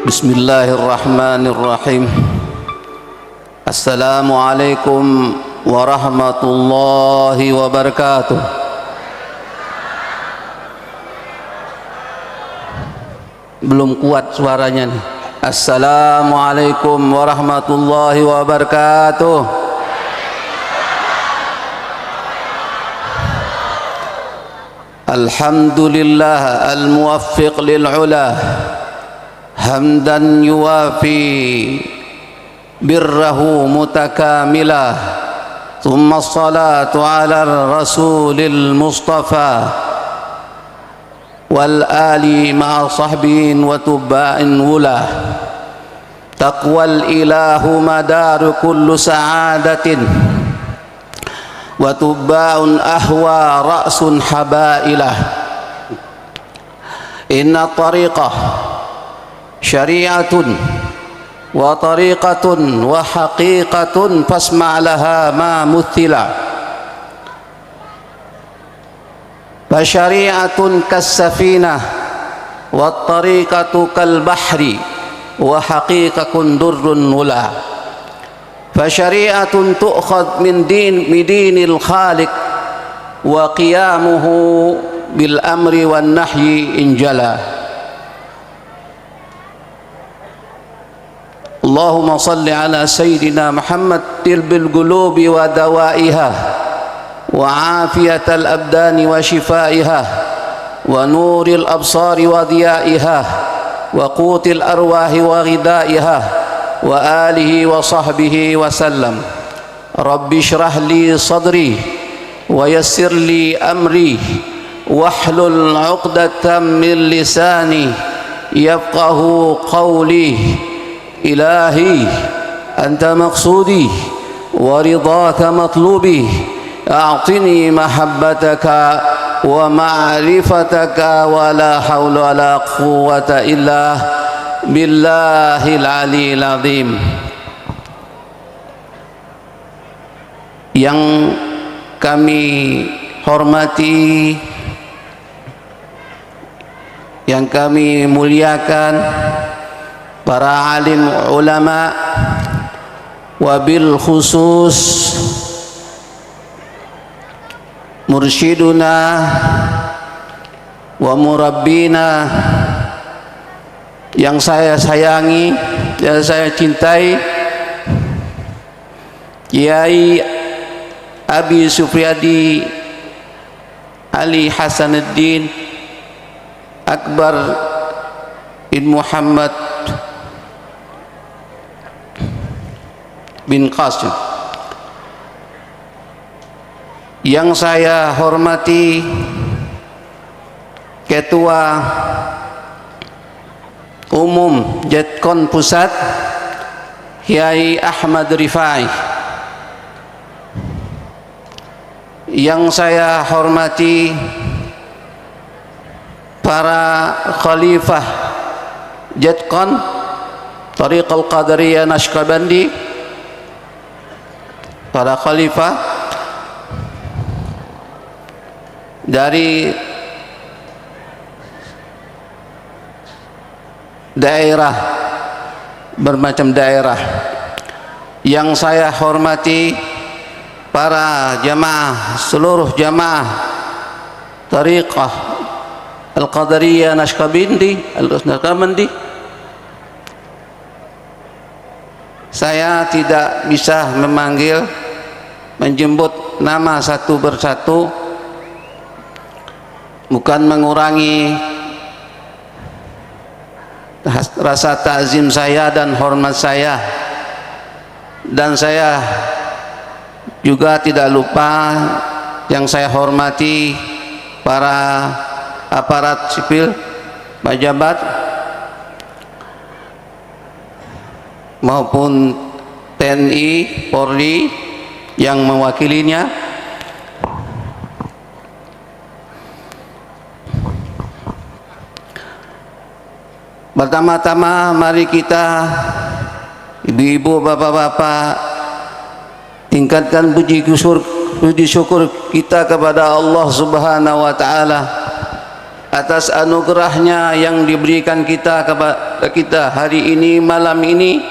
Bismillahirrahmanirrahim. Assalamualaikum warahmatullahi wabarakatuh. Belum kuat suaranya nih. Assalamualaikum warahmatullahi wabarakatuh. Alhamdulillah al-muwaffiq lil-ula hamdan yuwafi birrahu mutakamila. Thumma salatu ala rasulil mustafa wal ali ma'a sahbin wa tubba'in wula. Taqwal ilahu madaru kullu sa'adatin wa tubba'un ahwa ra'sun habailah. Inna tariqah syari'atun wa tariqatun wa haqiqatun fasma' laha ma muthila. Fa syari'atun kas-safinah wa tariqatu kal bahri wa haqiqatun durrun wula. Fa syari'atun tu'khad min dinil khaliq wa qiyamuhu bil amri wan nahyi injala. Allahumma salli ala sayyidina Muhammad tirbil qulubi wa dawaiha wa afiyatal abdani wa shifaiha wa nuril absari wa diyaiha wa qutil arwahi wa ghidaiha wa alihi wa sahbihi wa sallam. Rabbi shrah li sadri wa yassir li amri wahlul 'uqdatam min lisani yafqahu qawli. Ilahi anta maqsudi wa ridhaka matlubi. A'tini mahabbataka wa ma'rifataka wa la hawla wa la quwwata illa billahil aliyil azim. Yang kami hormati, yang kami muliakan para alim ulama, wabil khusus mursyiduna wa murabbina yang saya sayangi, yang saya cintai, Kiai Abi Sufriyadi Ali Hasanuddin Akbar bin Muhammad bin Qasim. Yang saya hormati Ketua Umum Jetkon Pusat Kiai Ahmad Rifai. Yang saya hormati para khalifah Jetkon Tariqal Qadariyah Naqsyabandi, para khalifah dari daerah, bermacam daerah. Yang saya hormati para jamaah, seluruh jamaah Tariqah Al-Qadariyah Naqsyabandi. Saya tidak bisa menjemput nama satu persatu, bukan mengurangi rasa takzim saya dan hormat saya. Dan saya juga tidak lupa yang saya hormati para aparat sipil, pejabat maupun TNI, Polri yang mewakilinya. Pertama-tama mari kita, ibu-ibu, bapak-bapak, tingkatkan puji syukur kita kepada Allah Subhanahu wa taala atas anugerahnya yang diberikan kita kita hari ini, malam ini,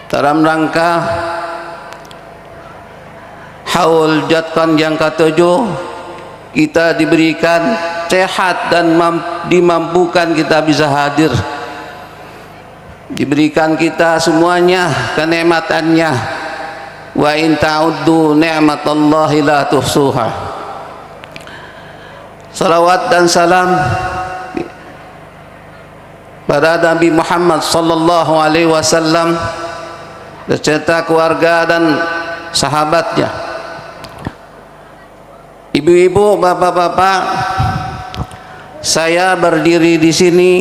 dalam rangka haul jatkan yang ke-7, kita diberikan sehat dan dimampukan kita bisa hadir, diberikan kita semuanya kenikmatannya. Wa in ta'uddu ni'matallahi la tuhsuha. Salawat dan salam pada Nabi Muhammad sallallahu alaihi wasallam beserta keluarga dan sahabatnya. Ibu-ibu, bapak-bapak, saya berdiri di sini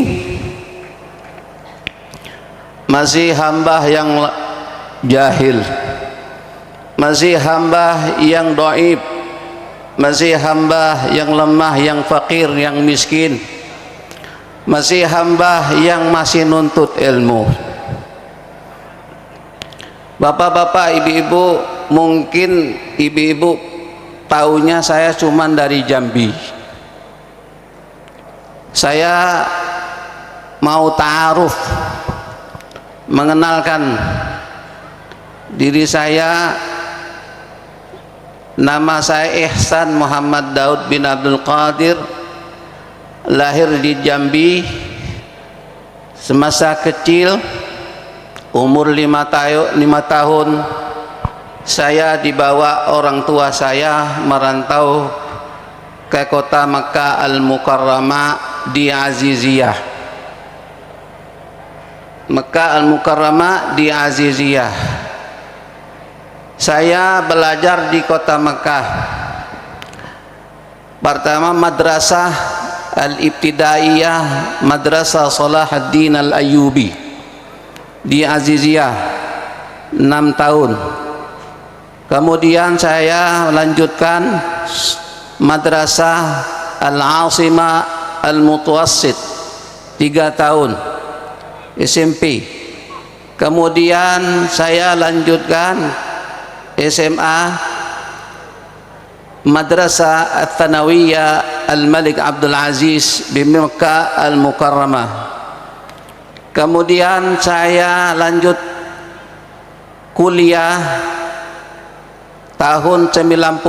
masih hamba yang jahil, masih hamba yang dhaif, masih hamba yang lemah, yang fakir, yang miskin, masih hamba yang masih nuntut ilmu. Bapak-bapak, ibu-ibu, mungkin ibu-ibu taunya saya cuman dari Jambi. Saya mau ta'aruf, mengenalkan diri saya. Nama saya Ihsan Muhammad Daud bin Abdul Qadir, lahir di Jambi. Semasa kecil, umur 5 tahun, saya dibawa orang tua saya merantau ke kota Makkah Al-Mukarramah di Aziziyah. Makkah Al-Mukarramah di Aziziyah. Saya belajar di kota Makkah. Pertama madrasah Al-Ibtidaiyah, Madrasah Salahuddin Al-Ayyubi di Aziziyah 6 tahun. Kemudian saya lanjutkan Madrasah Al-Asimah Al-Mutawassit 3 tahun SMP. Kemudian saya lanjutkan SMA Madrasah Al-Thanawiyah Al-Malik Abdul Aziz di Makkah Al-Mukarramah. Kemudian saya lanjut kuliah tahun 90.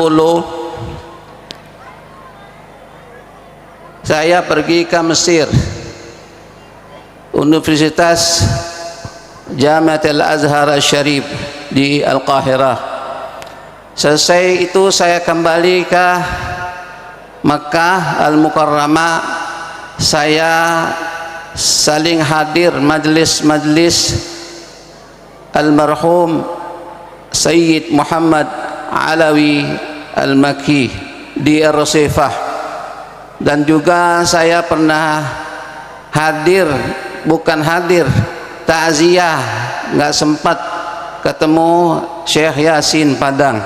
Saya pergi ke Mesir, Universitas Jamiat Al-Azhar Al-Sharif di Al-Qahirah. Selesai itu saya kembali ke Makkah Al-Mukarramah. Saya saling hadir majlis-majlis almarhum Sayyid Muhammad Alawi Al-Makki di Ar-Rasifah, dan juga saya pernah hadir, bukan hadir, takziah, nggak sempat ketemu Syekh Yasin Padang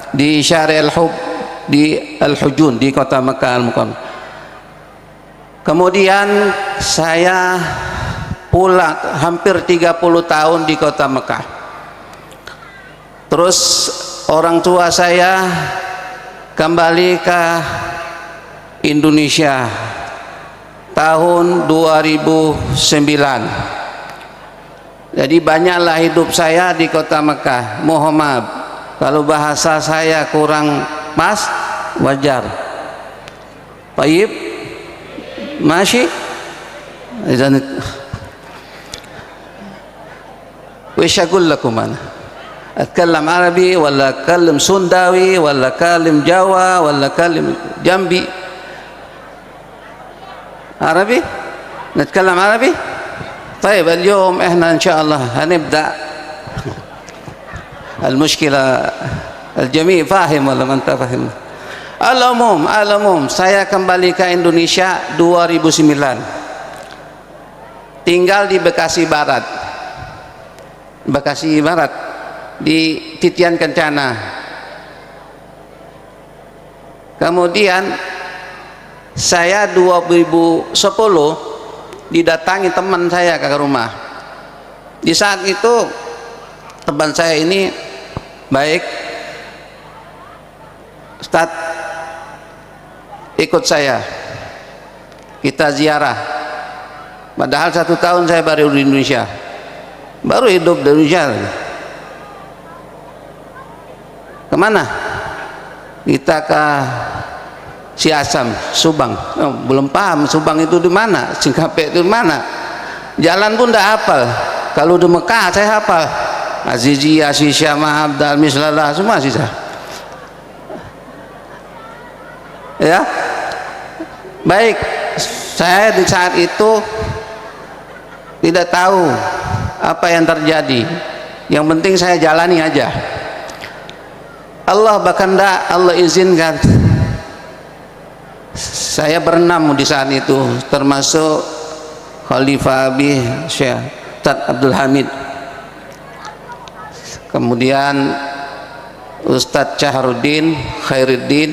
di Syari Al-Hub di Al-Hujun di kota Makkah Al-Mukarramah. Kemudian saya pulang hampir 30 tahun di kota Makkah. Terus orang tua saya kembali ke Indonesia tahun 2009. Jadi banyaklah hidup saya di kota Makkah. Mohon maaf kalau bahasa saya kurang pas, wajar. Baik, masih. وإيش أقول لكم أنا؟ أتكلم عربي ولا أتكلم سنداوي ولا أتكلم جوا ولا أتكلم جنبي؟ عربي؟ نتكلم عربي؟ طيب اليوم إحنا إن شاء الله هنبدأ. المشكلة الجميع فاهم ولا ما أنت فاهم؟ Al-umum, saya kembali ke Indonesia 2009. Tinggal di Bekasi Barat. Bekasi Barat di Titian Kencana. Kemudian saya 2010 didatangi teman saya ke rumah. Di saat itu teman saya ini baik, Ustaz, ikut saya, kita ziarah Padahal 1 tahun saya baru di Indonesia, baru hidup di Indonesia. Kemana? Kita ke Siasam, Subang. Oh, belum paham Subang itu di mana, Singkapek itu di mana. Jalan pun tidak hafal. Kalau di Mekah saya hafal. Aziziyah, Syisya, Ma'abdal, Mislalah, semua sisa. Ya, baik. Saya di saat itu tidak tahu apa yang terjadi. Yang penting saya jalani aja. Allah berkehendak, Allah izinkan. Saya berenam di saat itu, termasuk Khalifah Abi Syekh Ustaz Abdul Hamid, kemudian Ustaz Syahruddin Khairuddin,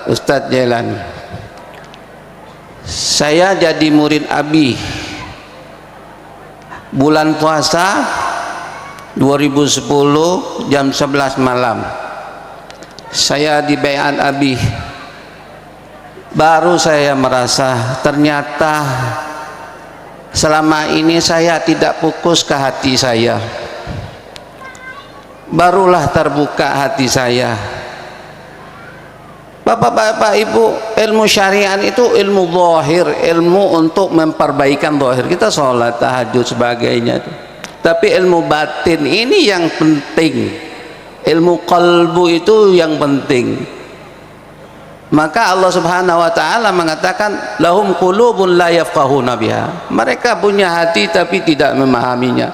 Ustaz Jailani. Saya jadi murid Abi bulan puasa 2010 jam 11 malam. Saya di baiat Abi, baru saya merasa ternyata selama ini saya tidak fokus ke hati saya. Barulah terbuka hati saya. Bapak-bapak, Ibu, ilmu syariat itu ilmu zahir, ilmu untuk memperbaikan zahir. Kita sholat, tahajud, sebagainya. Tapi ilmu batin ini yang penting. Ilmu qalbu itu yang penting. Maka Allah Subhanahu wa taala mengatakan lahum qulubun la yafqahuna biha. Mereka punya hati tapi tidak memahaminya.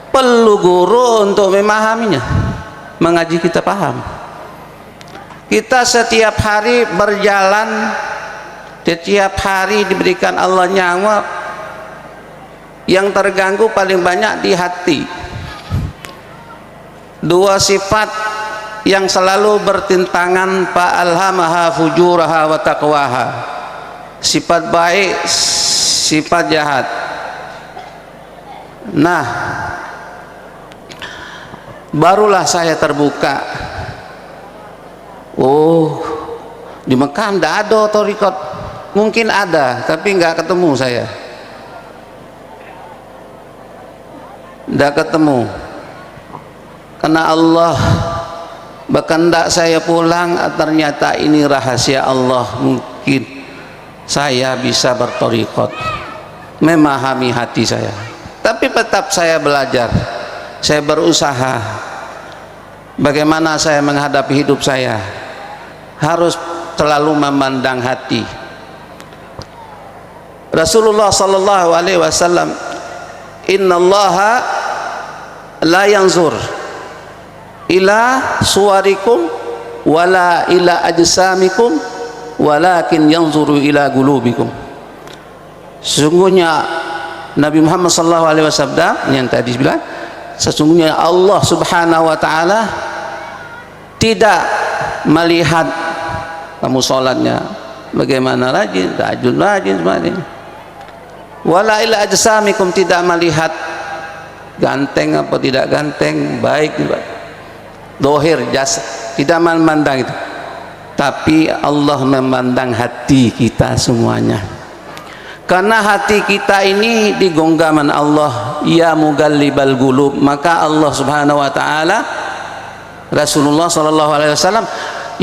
Perlu guru untuk memahaminya. Mengaji kita paham. Kita setiap hari berjalan, setiap hari diberikan Allah nyawa, yang terganggu paling banyak di hati. Dua sifat yang selalu bertentangan, fa'alhamaha fujuraha wa taqwaha. Sifat baik, sifat jahat. Nah, barulah saya terbuka. Oh, di Mekah tidak ada thariqat. Mungkin ada, tapi nggak ketemu saya. Tidak ketemu. Karena Allah berkehendak saya pulang, ternyata ini rahasia Allah. Mungkin saya bisa berthariqat, memahami hati saya. Tapi tetap saya belajar, saya berusaha. Bagaimana saya menghadapi hidup saya, harus selalu memandang hati. Rasulullah sallallahu alaihi wasallam, innallaha la yanzur ila suwarikum wala ila ajsamikum walakin yanzuru ila qulubikum. Sesungguhnya Nabi Muhammad sallallahu alaihi wasallam yang tadi bilang, sesungguhnya Allah Subhanahu wa taala tidak melihat kamu sholatnya bagaimana, rajin, tahajud rajin, sebagainya. Wala ila ajsamikum, tidak melihat ganteng apa tidak ganteng, baik dohir, jasa, tidak memandang itu. Tapi Allah memandang hati kita semuanya. Karena hati kita ini di genggaman Allah, ya mugallibal qulub. Maka Allah Subhanahu wa taala, Rasulullah sallallahu alaihi wasallam,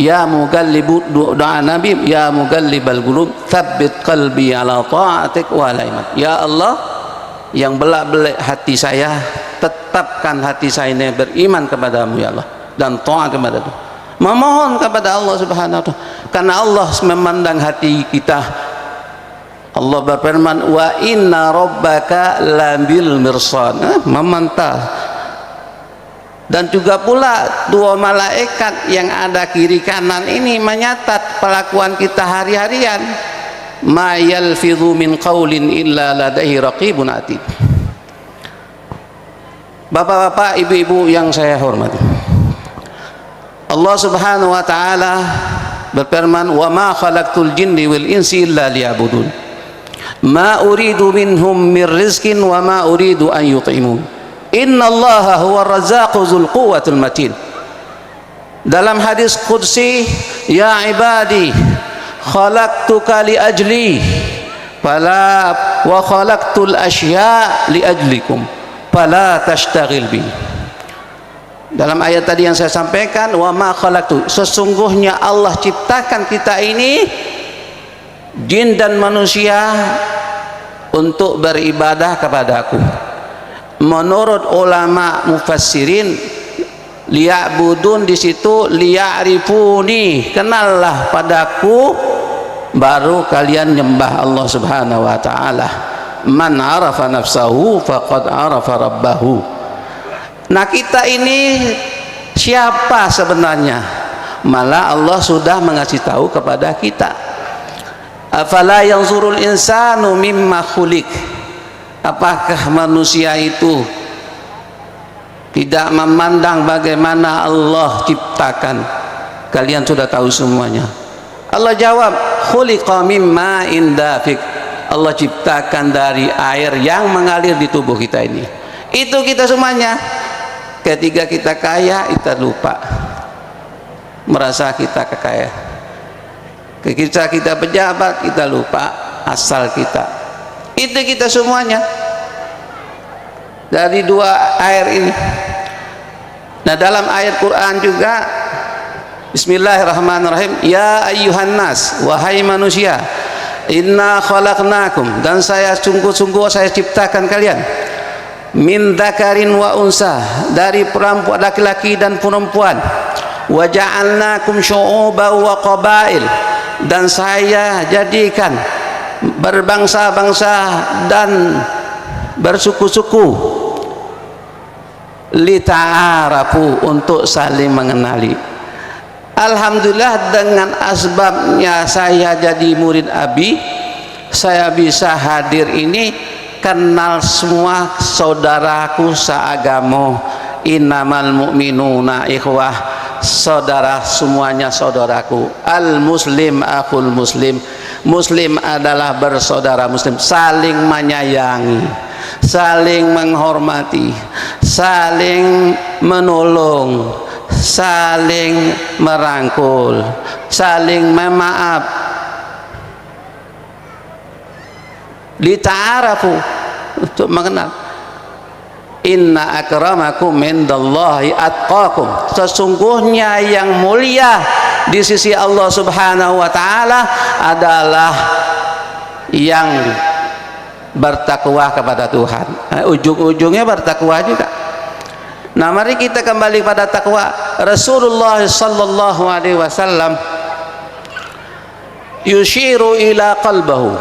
ya mugallibu, doa Nabi, ya mugallibal qulub tsabbit qalbi ala ta'atik wa la iman. Ya Allah yang belak-belik hati saya, tetapkan hati saya ini beriman kepadamu ya Allah dan taat kepadamu. Memohon kepada Allah Subhanahu wa taala, karena Allah memandang hati kita. Allah berfirman, wa inna rabbaka labil mirsad, memantau. Dan juga pula dua malaikat yang ada kiri kanan ini menyatat pelakuan kita hari-harian. Ma yalfidhu min qaulin illa ladaihi raqibun atid. Bapak-bapak, ibu-ibu yang saya hormati, Allah Subhanahu wa taala berfirman, wa ma khalaqtul jinni wal insi illa liya'budun ma uridu minhum min rizqin wa ma uridu an yut'imun innallaha huwa razzaqu dzul quwwatil matin. Dalam hadis qudsi, ya ibadi khalaqtuka li ajli fala wa khalaqtul asya li ajlikum fala tashtaghil bi. Dalam ayat tadi yang saya sampaikan, wa ma khalaqtu, sesungguhnya Allah ciptakan kita ini jin dan manusia untuk beribadah kepadaku. Menurut ulama mufassirin, liya'budun di situ liya'rifuni, kenallah padaku baru kalian nyembah Allah Subhanahu wa taala. Man arafa nafsahu faqad arafa rabbahu. Nah, kita ini siapa sebenarnya? Malah Allah sudah mengasih tahu kepada kita. Afala yanzurul insanu mimma khuliq. Apakah manusia itu tidak memandang bagaimana Allah ciptakan? Kalian sudah tahu semuanya. Allah jawab, khuliqa mimma indafik. Allah ciptakan dari air yang mengalir di tubuh kita ini. Itu kita semuanya. Ketika kita kaya, kita lupa merasa kita kekaya. Ketika kita pejabat, kita lupa asal kita. Itu kita semuanya dari dua air ini. Nah, dalam ayat Quran juga, Bismillahirrahmanirrahim, ya ayyuhan nas, wahai manusia, inna khalaqnakum, dan saya sungguh-sungguh saya ciptakan kalian, min dzakarin wa unsa, dari perempuan, laki-laki dan perempuan, wa ja'alnakum syu'uban wa qabail, dan saya jadikan berbangsa-bangsa dan bersuku-suku, lita'arafu, untuk saling mengenali. Alhamdulillah, dengan asbabnya saya jadi murid Abi, saya bisa hadir ini, kenal semua saudaraku seagama. Innamal mu'minuna ikhwah, saudara semuanya saudaraku. Al muslim akhul muslim, muslim adalah bersaudara muslim, saling menyayangi, saling menghormati, saling menolong, saling merangkul, saling memaaf. Lita'arafu, untuk mengenal. Inna akramakum indallahi atqakum, sesungguhnya yang mulia di sisi Allah Subhanahu wa taala adalah yang bertakwa kepada Tuhan. Ujung-ujungnya bertakwa juga. Nah, mari kita kembali pada takwa. Rasulullah sallallahu alaihi wasallam yushiru ila qalbahu,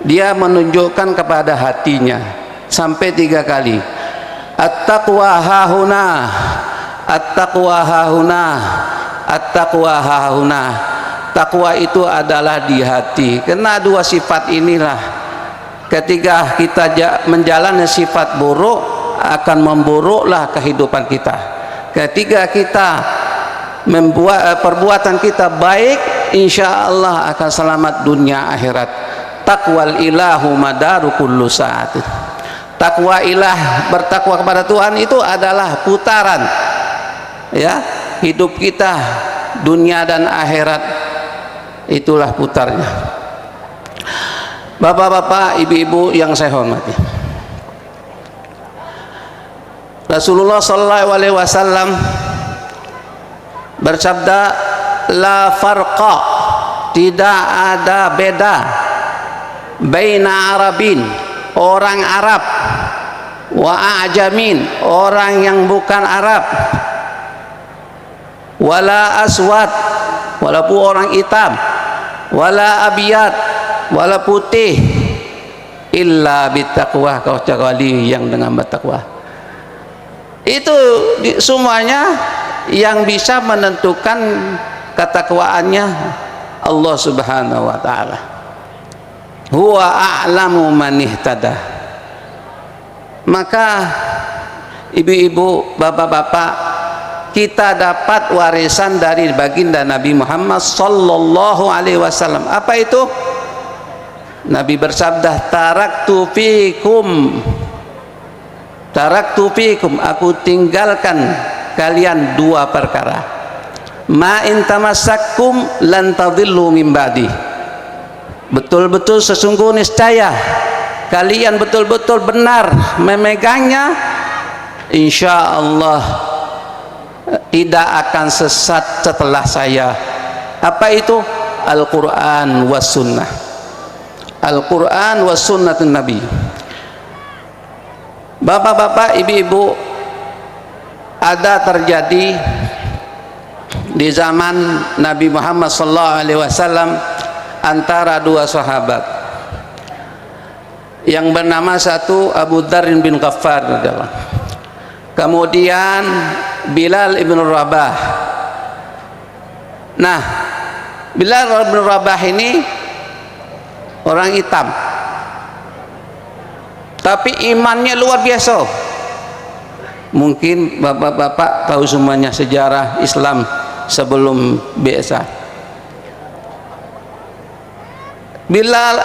dia menunjukkan kepada hatinya sampai 3 kali. At-taqwa hahuna, at-taqwa hahuna, at-taqwa hahuna. Takwa itu adalah di hati. Karena 2 sifat inilah, ketika kita menjalani sifat buruk, akan memburuklah kehidupan kita. Ketika kita membuat perbuatan kita baik, insya Allah akan selamat dunia akhirat. Taqwal ilahu madaru kullu saat. Takwa ilah, bertakwa kepada Tuhan itu adalah putaran, ya, hidup kita, dunia dan akhirat, itulah putarnya. Bapak-bapak, ibu-ibu yang saya hormati, Rasulullah sallallahu alaihi wasallam bersabda, la farqa, tidak ada beda, baina arabin, orang Arab, wa ajamin, orang yang bukan Arab, wala aswad, walaupun orang hitam, wala abiyat, wala putih, illa bittaqwa, kecuali yang dengan bertakwa. Itu semuanya yang bisa menentukan ketakwaannya Allah Subhanahu wa taala. Huwa a'lamu man ihtada. Maka ibu-ibu, bapak-bapak, kita dapat warisan dari baginda Nabi Muhammad sallallahu alaihi wasallam. Apa itu? Nabi bersabda, taraktu fikum, aku tinggalkan kalian 2 perkara. Ma in tamassakum lan tadhillu min ba'di. betul-betul sesungguh niscaya kalian betul-betul benar memegangnya, insya Allah tidak akan sesat setelah saya. Apa itu? Al-Quran was sunnah. Al-Quran was sunnatun Nabi. Bapak-bapak, ibu-ibu, ada terjadi di zaman Nabi Muhammad SAW antara dua sahabat yang bernama satu Abu Dzar bin Ghaffar, kemudian Bilal ibn Rabah. Nah, Bilal ibn Rabah ini orang hitam, tapi imannya luar biasa. Mungkin bapak-bapak tahu semuanya sejarah Islam sebelum biasa. Bilal,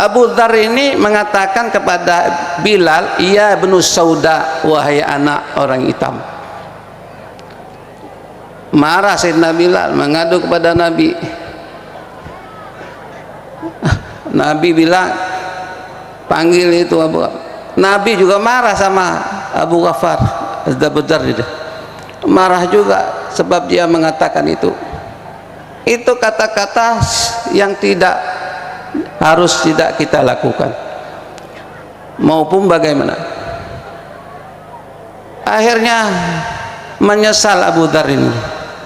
Abu Dzar ini mengatakan kepada Bilal, "Ya ibnu Sauda, wahai anak orang hitam." Marah Sayyidina Bilal, mengadu kepada Nabi. Nabi bilang, panggil itu Abu. Nabi juga marah sama Abu Ghaffar, Abu Dzar itu. Marah juga sebab dia mengatakan itu. Itu kata-kata yang tidak kita lakukan. Maupun bagaimana? Akhirnya menyesal Abu Dzar ini.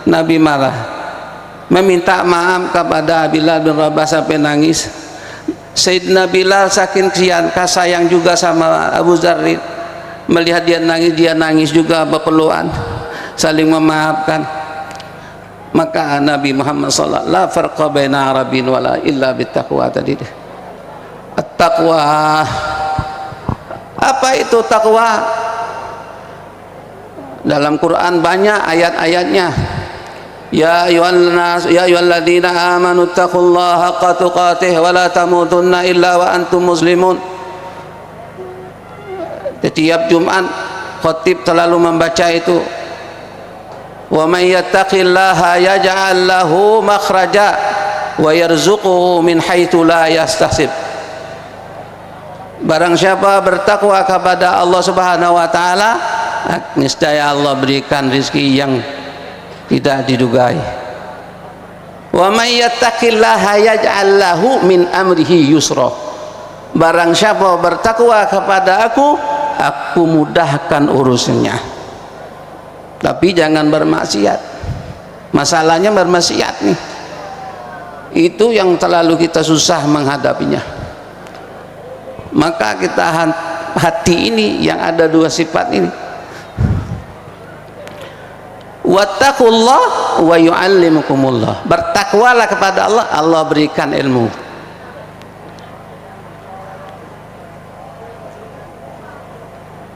Nabi marah, meminta maaf kepada Bilal bin Rabah sampai nangis. Sayyidina Bilal saking sayang juga sama Abu Dzar, melihat dia nangis juga berpelukan, saling memaafkan. Maka Nabi Muhammad SAW, la farqa baina arabin wala illa bittaqwa tadi. At-taqwa, apa itu taqwa? Dalam Quran banyak ayat-ayatnya. Ya ayyuhalladzina amanu taqullaha haqqa tuqatih wa la tamutunna illa wa antum muslimun. Setiap Jumat khatib selalu membaca itu. Wa may yattaqillaha yaj'al lahu makhraja wa yarzuquhu min haitsu la yahtasib. Barang siapa bertakwa kepada Allah Subhanahu wa taala, niscaya Allah berikan rezeki yang tidak didugai. Wa may yattaqillaha yaj'al lahu min amrihi yusra. Barang siapa bertakwa kepada aku mudahkan urusannya. Tapi jangan bermaksiat. Masalahnya bermaksiat nih. Itu yang terlalu kita susah menghadapinya. Maka kita hati ini yang ada dua sifat ini. Wattaqullah wa yu'allimukumullah. Bertakwalah kepada Allah, Allah berikan ilmu.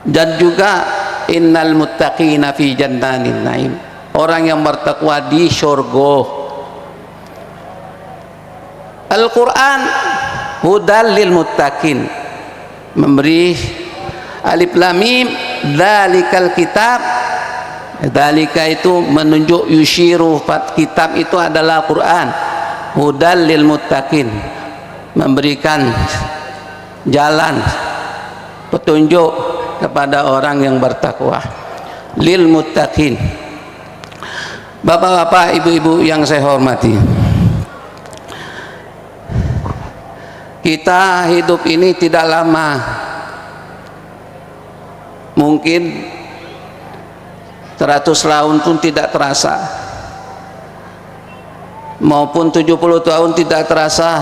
Dan juga innal muttaqina fi jannatin naim. Orang yang bertakwa di syurga. Al-Quran hudal lil muttaqin, memberi alif lam mim dzalikal kitab. Dzalika itu menunjuk yushiru, kitab itu adalah Quran. Hudal lil muttaqin, memberikan jalan petunjuk kepada orang yang bertakwa. Lil muttaqin. Bapak-bapak, ibu-ibu yang saya hormati, kita hidup ini tidak lama, mungkin 100 tahun pun tidak terasa, maupun 70 tahun tidak terasa.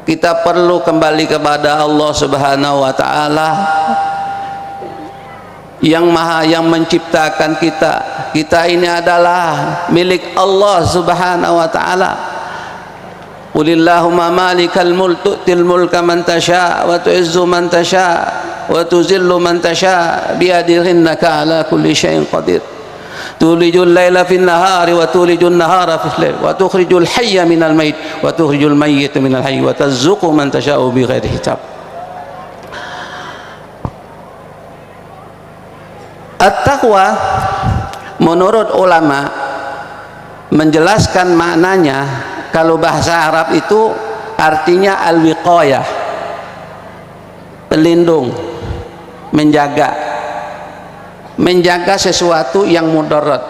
Kita perlu kembali kepada Allah Subhanahu wa taala yang menciptakan kita. Kita ini adalah milik Allah Subhanahu wa taala. Qulillahumma malikal mulk tu'til mulka man tasha wa tu'izzu man tasha wa tuzillu man tasha biyadika innaka ala kulli syai'in qadir. Tulijul laila fin nahari wa tulijun nahara fil lail wa tukhrijul hayya minal mayit wa tukhrijul mayyita minal hayy wa tarzuqu man tasha'u bighairi hisab. At-taqwa menurut ulama menjelaskan maknanya kalau bahasa Arab itu artinya al-wiqayah, pelindung, menjaga sesuatu yang mudarat.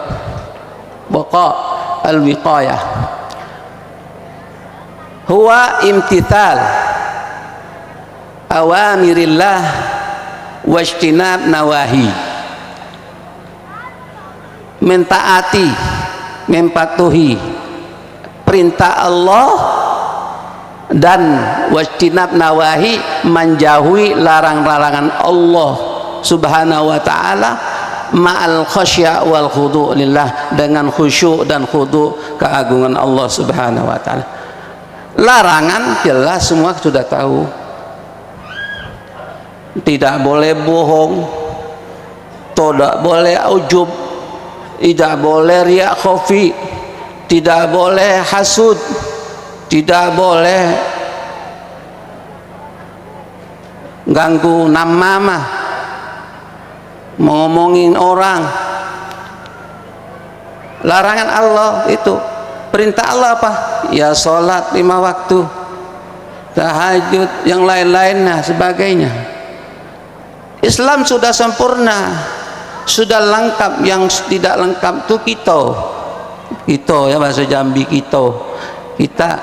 Baqa al-wiqayah huwa imtithal awamirillah wajtinab nawahi, mentaati, mematuhi perintah Allah dan wajtinab nawahi, menjauhi larang-larangan Allah subhanahu wa ta'ala, ma'al khasya wal khudu' lillah, dengan khusyuk dan khudu' keagungan Allah subhanahu wa ta'ala. Larangan jelas semua sudah tahu, tidak boleh bohong, tidak boleh ujub, tidak boleh riya khafi, tidak boleh hasud, tidak boleh ganggu namamah, ngomongin orang. Larangan Allah itu. Perintah Allah apa? Ya sholat 5 waktu, tahajud, yang lain-lainnya sebagainya. Islam sudah sempurna, sudah lengkap. Yang tidak lengkap itu kita ya, bahasa Jambi, kita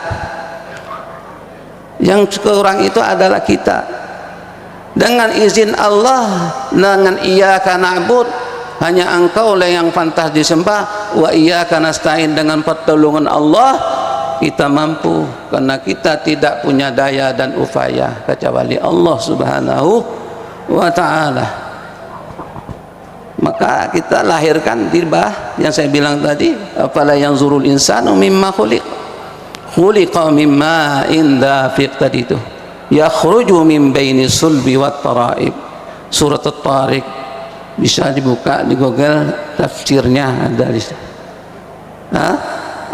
yang kurang itu adalah kita. Dengan izin Allah, dengan iyyaka na'bud, hanya engkau lah yang pantas disembah, wa iyyaka nasta'in, dengan pertolongan Allah kita mampu, karena kita tidak punya daya dan upaya kecuali Allah subhanahu wa ta'ala. Maka kita lahirkan tiba yang saya bilang tadi, afala yanzurul insanu mimma khuliqa mimma dafiq, tadi itu yakhruju min baini sulbi wat taraib, surat at-tariq, bisa dibuka di Google, tafsirnya ada di sana.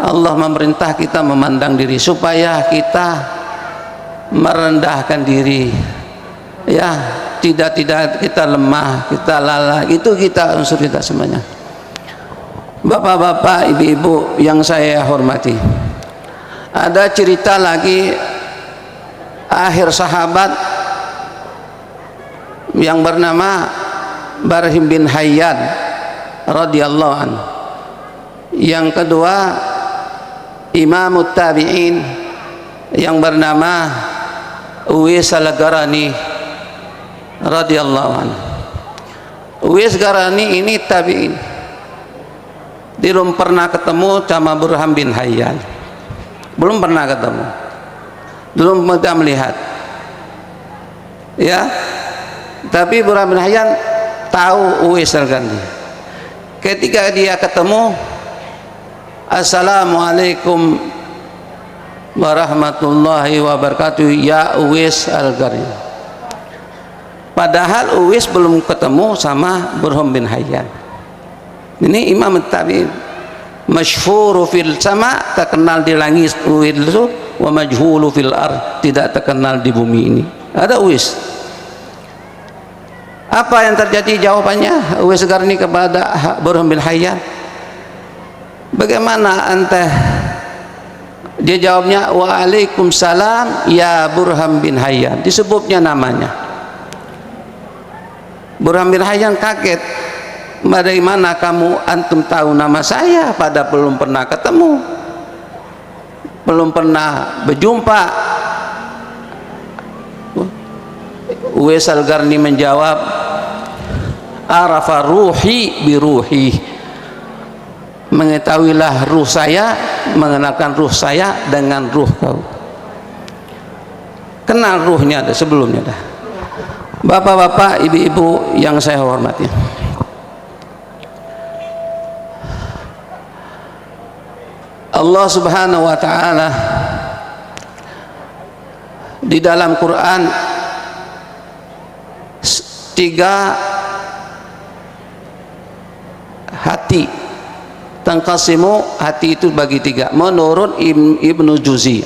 Allah memerintah kita memandang diri supaya kita merendahkan diri, ya, tidak kita lemah, kita lalai, itu kita unsur kita semuanya. Bapak-bapak, ibu-ibu yang saya hormati, ada cerita lagi akhir sahabat yang bernama Barhim bin Hayyan radhiyallahu anhu. Yang kedua Imam Tabi'in yang bernama Uwais al-Qarani radhiyallahu anhu. Uwais Qarani ini tabi'in, belum pernah ketemu sama Barhim bin Hayyan, belum pernah ketemu, belum pernah melihat, ya. Tapi Barhim bin Hayyan tahu Uwais al-Qarani. Ketika dia ketemu, assalamualaikum warahmatullahi wabarakatuh, ya Uwais al-Qarani. Padahal Uwais belum ketemu sama Barhim bin Hayyan. Ini Imam Tabi'in, masyhur fil sama, terkenal di langit itu, wa majhulu fil ard, tidak terkenal di bumi ini. Ada Uwais. Apa yang terjadi? Jawabannya Uwais al-Qarani kepada Barhim bin Hayyan, bagaimana ente? Dia jawabnya, waalaikumsalam ya Barhim bin Hayyan, disebutnya namanya. Barhim bin Hayyan kaget, bagaimana kamu antum tahu nama saya, pada belum pernah ketemu, belum pernah berjumpa. Uwais al-Qarani menjawab, arafa ruhi bi ruhi, mengetahuilah ruh saya, mengenalkan ruh saya dengan ruh kau. Kenal ruhnya ada sebelumnya dah. Bapak-bapak, ibu-ibu yang saya hormati, Allah subhanahu wa ta'ala di dalam Quran 3 hati, tangkasimu, hati itu bagi 3 menurut Ibnu Juzi.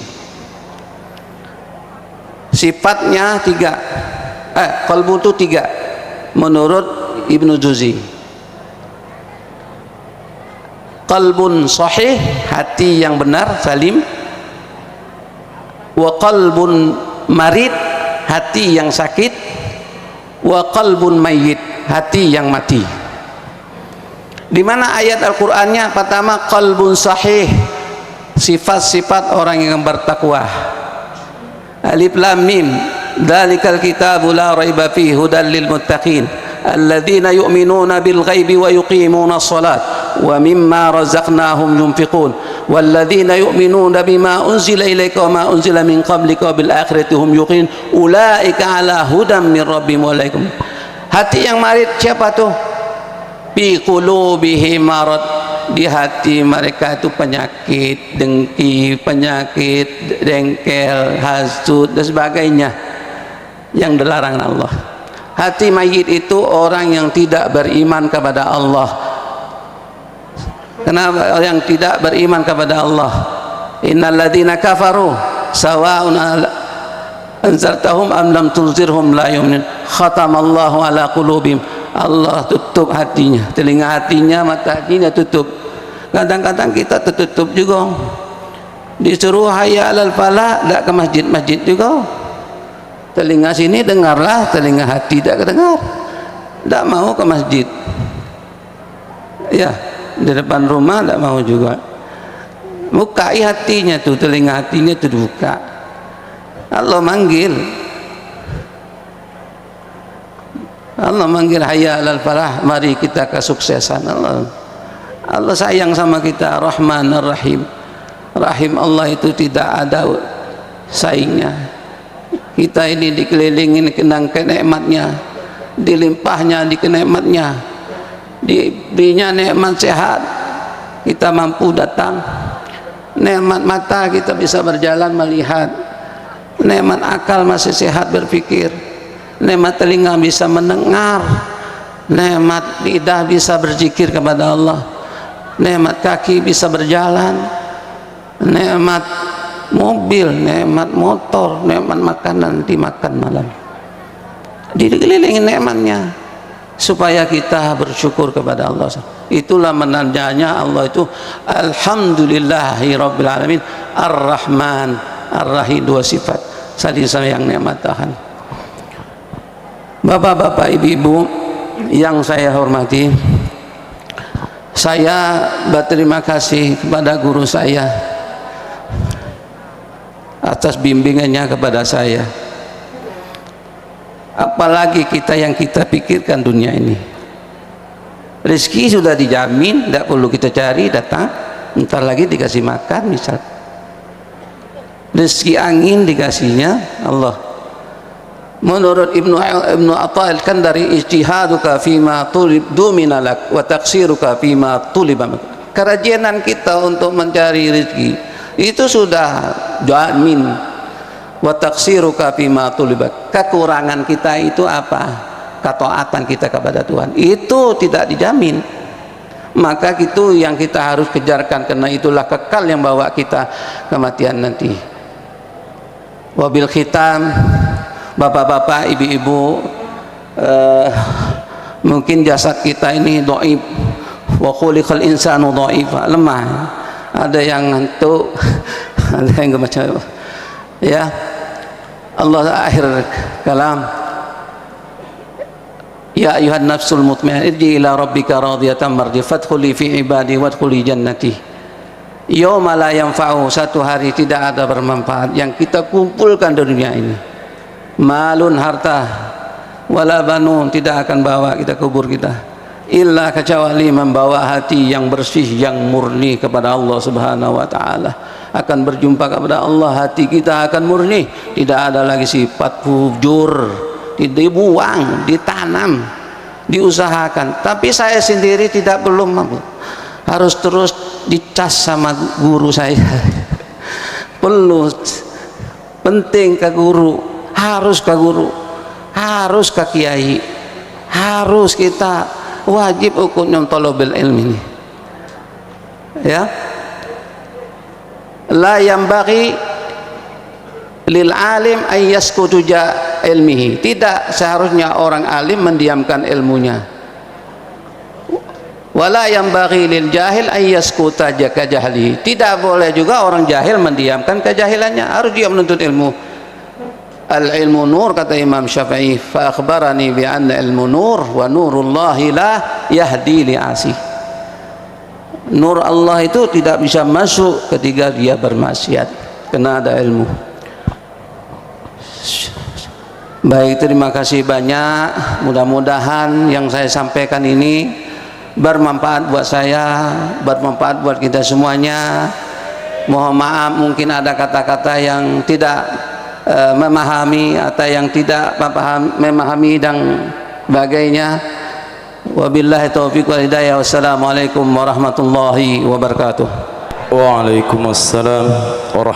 Sifatnya 3, qalbu itu 3 menurut Ibnu Juzi. Qalbun sahih, hati yang benar, salim. wa qalbun marid, hati yang sakit, wa qalbun mayyit, hati yang mati. Di mana ayat Al-Qur'annya? Pertama, qalbun sahih, sifat-sifat orang yang bertakwa. Alif lam mim, dzalikal kitabu la raiba fihi hudal lil muttaqin alladzina yu'minuna bil ghaibi wa yuqimuna shalat wa mimma razaqnahum yunfiqun walladzina yu'minuna bima unzila ilaika wa ma unzila min qablika bil akhirati hum yuqin ulaika ala hudam min rabbihim wa alaikum. Hati yang marid siapa tuh? Fi qulubihim marad, di hati mereka itu penyakit dengki, penyakit dengkel, hasud dan sebagainya yang dilarang Allah. Hati mayit itu orang yang tidak beriman kepada Allah. Kenapa orang yang tidak beriman kepada Allah? Innal ladzina kafaru sawa'un anzartahum am lam tunzirhum la yu'minun. Khatamallahu ala qulubihim. Allah tutup hatinya, telinga hatinya, mata hatinya tutup. Kadang-kadang kita tertutup juga. Disuruh hayya 'alal falah, tidak ke masjid-masjid juga. Telinga sini dengarlah, telinga hati tidak kedengar, tidak mau ke masjid. Ya, di depan rumah tidak mau juga. Bukai hatinya tuh, telinga hatinya tuh dibuka. Allah manggil, Allah manggil hayya 'alal falah, mari kita kesuksesan. Allah sayang sama kita, Rahman Ar-Rahim. Rahim Allah itu tidak ada saingnya. Kita ini dikelilingi dengan kenikmatnya, dilimpahnya di kenikmatnya, diberinya nikmat sehat, kita mampu datang. Nikmat mata kita bisa berjalan melihat, nikmat akal masih sehat berpikir, nikmat telinga bisa mendengar, nikmat lidah bisa berzikir kepada Allah, nikmat kaki bisa berjalan, nikmat mobil, nikmat motor, nikmat makanan dimakan malam, dikelilingi nikmatnya, supaya kita bersyukur kepada Allah. Itulah menandanya Allah itu alhamdulillahi rabbil alamin ar-Rahman ar-Rahim, dua sifat saling sayang nikmat Tuhan. Bapak-bapak, ibu-ibu yang saya hormati, saya berterima kasih kepada guru saya atas bimbingannya kepada saya. Apalagi kita yang kita pikirkan dunia ini, rezeki sudah dijamin, tidak perlu kita cari, datang ntar lagi dikasih makan. Misal rezeki angin dikasihnya Allah. Menurut Ibnu Athail kan dari ijtihaduka fima tulibdu minalak wa taksiruka fima tuliba, kerajinan kita untuk mencari rezeki itu sudah jamin. Wa taksiruka fima tuliba, kekurangan kita itu apa? Ketaatan kita kepada Tuhan itu tidak dijamin. Maka itu yang kita harus kejarkan, karena itulah kekal yang bawa kita kematian nanti. Wabil khitam, bapak-bapak, ibu-ibu, mungkin jasad kita ini dhaif, wa khuliqal insanu dhaifa, lemah. Ada yang ngantuk, ada yang macam ya. Allah akhir kalam, ya ayuhan nafsul mutmainnah irji ila rabbika radiyatan mardiyah fadkhuli fi ibadi wadkhuli jannati. Yauma la yanfa'u, satu hari tidak ada bermanfaat yang kita kumpulkan di dunia ini. Malun, harta, wala banun, tidak akan bawa kita kubur kita, illa kecuali membawa hati yang bersih, yang murni kepada Allah Subhanahu wa taala. Akan berjumpa kepada Allah, hati kita akan murni, tidak ada lagi sifat fujur, dibuang, ditanam, diusahakan. Tapi saya sendiri tidak belum mampu, harus terus dicas sama guru saya. Perlu, penting ke guru, harus ke guru, harus ke kiai, harus kita wajib hukumnya thalabil ilmi ini, ya. La yambaghi lil alim ay yaskutu ja ilmihi, tidak seharusnya orang alim mendiamkan ilmunya. Wala yanbaghi lil jahil ay yaskuta jaka jahli. Tidak boleh juga orang jahil mendiamkan kejahilannya, harus dia menuntut ilmu. Al ilmu nur, kata Imam Syafi'i, fa akhbarani bi anna ilmu nur wa nurullahi la yahdi li asi. Nur Allah itu tidak bisa masuk ketika dia bermaksiat, kena ada ilmu. Baik, terima kasih banyak. Mudah-mudahan yang saya sampaikan ini bermanfaat buat saya, bermanfaat buat kita semuanya. Mohon maaf mungkin ada kata-kata yang tidak memahami atau yang tidak memahami dan sebagainya. Wabillahi taufiq wal hidayah. Wassalamualaikum warahmatullahi wabarakatuh. Waalaikumsalam warahmatullahi